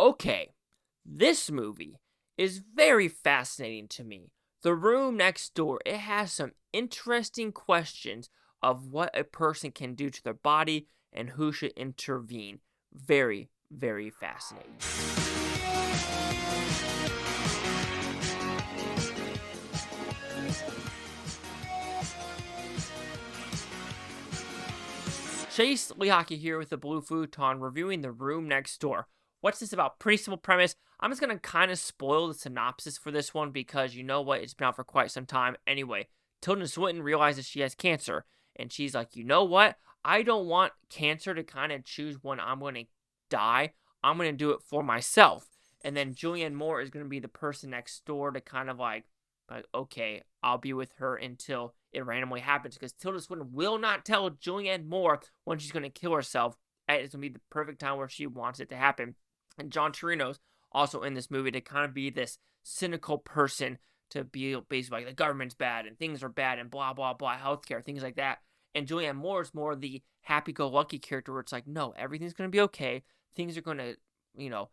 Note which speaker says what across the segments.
Speaker 1: Okay, this movie is very fascinating to me. The Room Next Door, it has some interesting questions of what a person can do to their body and who should intervene. Very, very fascinating. Chase Lehocky here with the Blue Futon, reviewing The Room Next Door. What's this about? Pretty simple premise. I'm just going to kind of spoil the synopsis for this one because you know what? It's been out for quite some time. Anyway, Tilda Swinton realizes she has cancer. And she's like, you know what? I don't want cancer to kind of choose when I'm going to die. I'm going to do it for myself. And then Julianne Moore is going to be the person next door to kind of like, okay, I'll be with her until it randomly happens. Because Tilda Swinton will not tell Julianne Moore when she's going to kill herself. It's going to be the perfect time where she wants it to happen. And John Torino's also in this movie to kind of be this cynical person, to be basically like the government's bad and things are bad and blah, blah, blah, healthcare, things like that. And Julianne Moore is more the happy-go-lucky character where it's like, no, everything's going to be okay. Things are going to,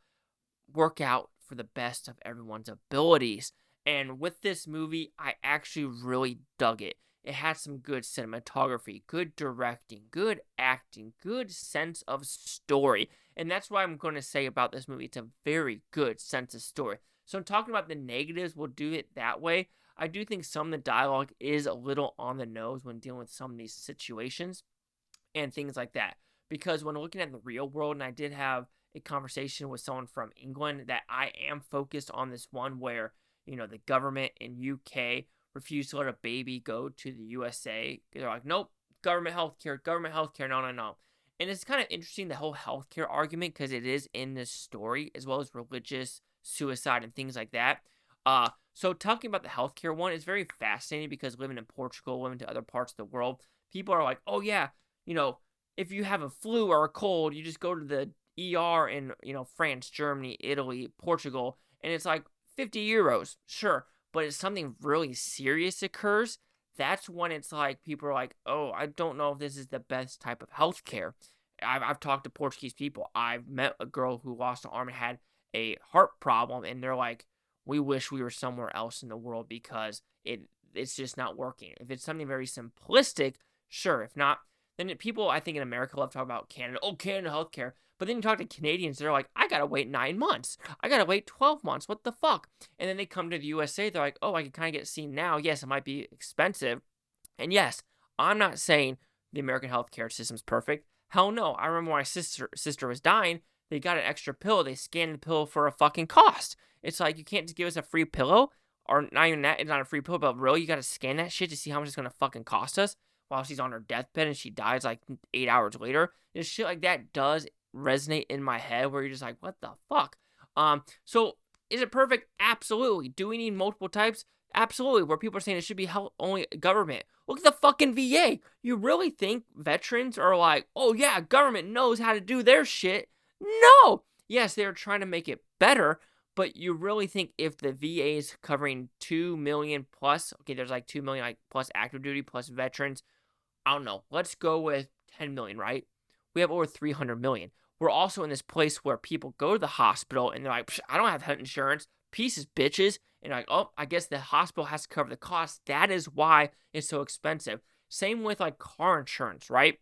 Speaker 1: work out for the best of everyone's abilities. And with this movie, I actually really dug it. It had some good cinematography, good directing, good acting, good sense of story. And that's what I'm going to say about this movie. It's a very good sense of story. So I'm talking about the negatives. We'll do it that way. I do think some of the dialogue is a little on the nose when dealing with some of these situations and things like that. Because when looking at the real world, and I did have a conversation with someone from England, that I am focused on this one where, the government in UK refused to let a baby go to the USA. They're like, nope, government healthcare, no. And it's kind of interesting, the whole healthcare argument, because it is in this story, as well as religious suicide and things like that. So talking about the healthcare one is very fascinating because living in Portugal, living to other parts of the world, people are like, oh yeah, if you have a flu or a cold, you just go to the ER in, France, Germany, Italy, Portugal, and it's like 50 euros, sure. But if something really serious occurs, that's when it's like, people are like, oh, I don't know if this is the best type of healthcare. I've talked to Portuguese people. I've met a girl who lost an arm and had a heart problem, and they're like, we wish we were somewhere else in the world because it's just not working. If it's something very simplistic, sure. If not, then people, I think in America, love to talk about Canada. Oh, Canada healthcare. But then you talk to Canadians, they're like, I gotta wait 9 months. I gotta wait 12 months. What the fuck? And then they come to the USA, they're like, oh, I can kind of get seen now. Yes, it might be expensive. And yes, I'm not saying the American healthcare system's perfect. Hell no. I remember when my sister was dying, they got an extra pill. They scanned the pill for a fucking cost. It's like, you can't just give us a free pillow, or not even that, it's not a free pill, but really, you gotta scan that shit to see how much it's gonna fucking cost us while she's on her deathbed and she dies like 8 hours later. And shit like that does resonate in my head where you're just like, what the fuck? So is it perfect? Absolutely. Do we need multiple types? Absolutely. Where people are saying it should be only government. Look at the fucking VA. You really think veterans are like, oh yeah, government knows how to do their shit? No. Yes, they're trying to make it better, but you really think if the VA is covering 2 million plus, okay, there's like 2 million like plus active duty plus veterans, I don't know. Let's go with 10 million, right? We have over 300 million. We're also in this place where people go to the hospital and they're like, I don't have health insurance. Pieces, bitches. And like, oh, I guess the hospital has to cover the cost. That is why it's so expensive. Same with like car insurance, right?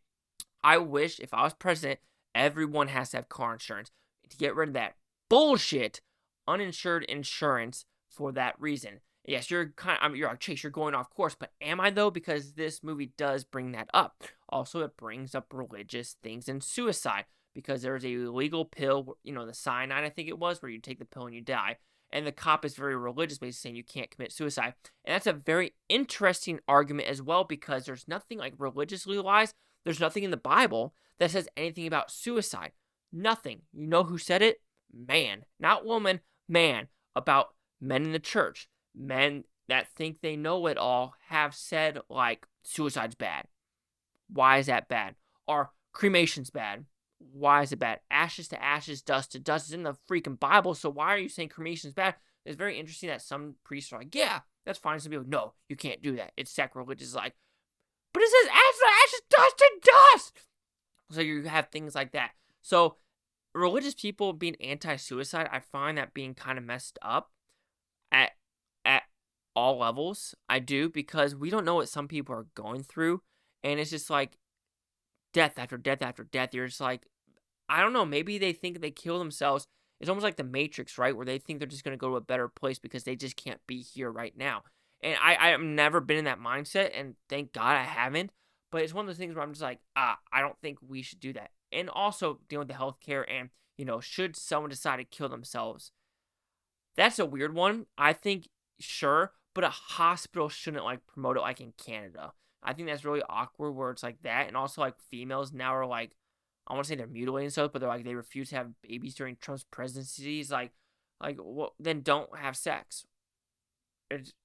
Speaker 1: I wish if I was president, everyone has to have car insurance to get rid of that bullshit uninsured insurance for that reason. Yes, you're like, Chase, you're going off course, but am I though? Because this movie does bring that up. Also, it brings up religious things and suicide because there's a legal pill, the cyanide, I think it was, where you take the pill and you die. And the cop is very religious, basically saying you can't commit suicide. And that's a very interesting argument as well because there's nothing like religiously wise. There's nothing in the Bible that says anything about suicide. Nothing. You know who said it? Man. Not woman, man. About men in the church. Men that think they know it all have said, like, suicide's bad. Why is that bad? Or cremation's bad. Why is it bad? Ashes to ashes, dust to dust is in the freaking Bible, so why are you saying cremation's bad? It's very interesting that some priests are like, yeah, that's fine. Some people, no, you can't do that. It's sacrilegious. Like, but it says ashes to ashes, dust to dust. So you have things like that. So religious people being anti-suicide, I find that being kind of messed up at at all levels. I do, because we don't know what some people are going through, and it's just like death after death after death. You're just like, I don't know, maybe they think they kill themselves. It's almost like the Matrix, right? Where they think they're just going to go to a better place because they just can't be here right now. And I've never been in that mindset, and thank God I haven't. But it's one of those things where I'm just like, I don't think we should do that. And also dealing with the healthcare and, should someone decide to kill themselves? That's a weird one. I think, sure, but a hospital shouldn't, like, promote it like in Canada. I think that's really awkward where it's like that. And also, like, females now are like, I want to say they're mutilating themselves, but they're like, they refuse to have babies during Trump's presidency. It's like, well, then don't have sex.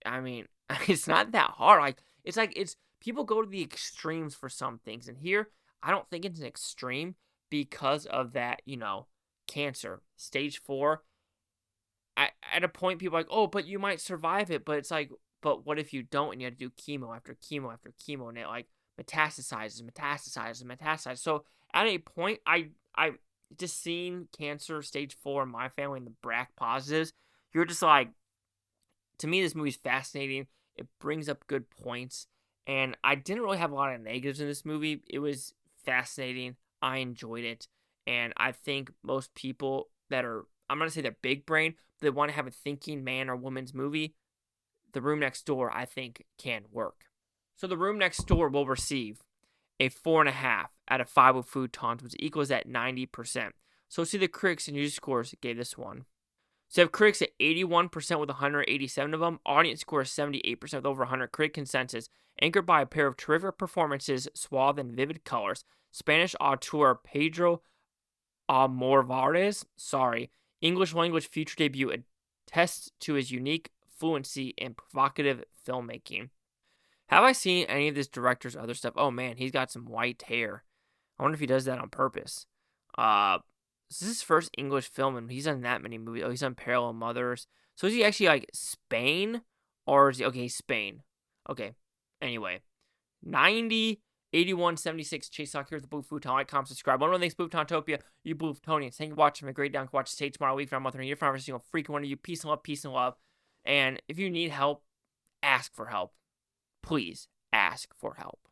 Speaker 1: I mean, it's not that hard. It's people go to the extremes for some things. And here, I don't think it's an extreme because of that, cancer. Stage 4. At a point, people are like, oh, but you might survive it. But it's like, but what if you don't and you have to do chemo after chemo after chemo and it like metastasizes. So at a point, I just seen cancer stage 4 in my family and the BRCA positives. You're just like, to me, this movie's fascinating. It brings up good points. And I didn't really have a lot of negatives in this movie. It was fascinating. I enjoyed it. And I think most people that are, I'm going to say they're big brain, they want to have a thinking man or woman's movie, The Room Next Door, I think, can work. So The Room Next Door will receive a 4.5 out of 5 with Futons, which equals at 90%. So see the critics and user scores gave this one. So you have critics at 81% with 187 of them. Audience score is 78% with over 100. Critic consensus, anchored by a pair of terrific performances swathed in vivid colors. Spanish auteur Pedro Almodóvar, English language feature debut attests to his unique fluency and provocative filmmaking. Have I seen any of this director's other stuff? Oh man, he's got some white hair. I wonder if he does that on purpose. This is his first English film, and he's done that many movies. Oh, he's done Parallel Mothers. So is he actually like Spain? Or is he, okay, he's Spain. Okay. Anyway. 90, 81, 76. Chase Sock here with the Blue Futon. Like, comment, subscribe. One of the things, Bluetoontopia, you Blue Futonians. Thank you for watching. Have a great day. Watch the stage tomorrow week. I'm out there. You're for every single freaking one of you. Peace and love, peace and love. And if you need help, ask for help. Please ask for help.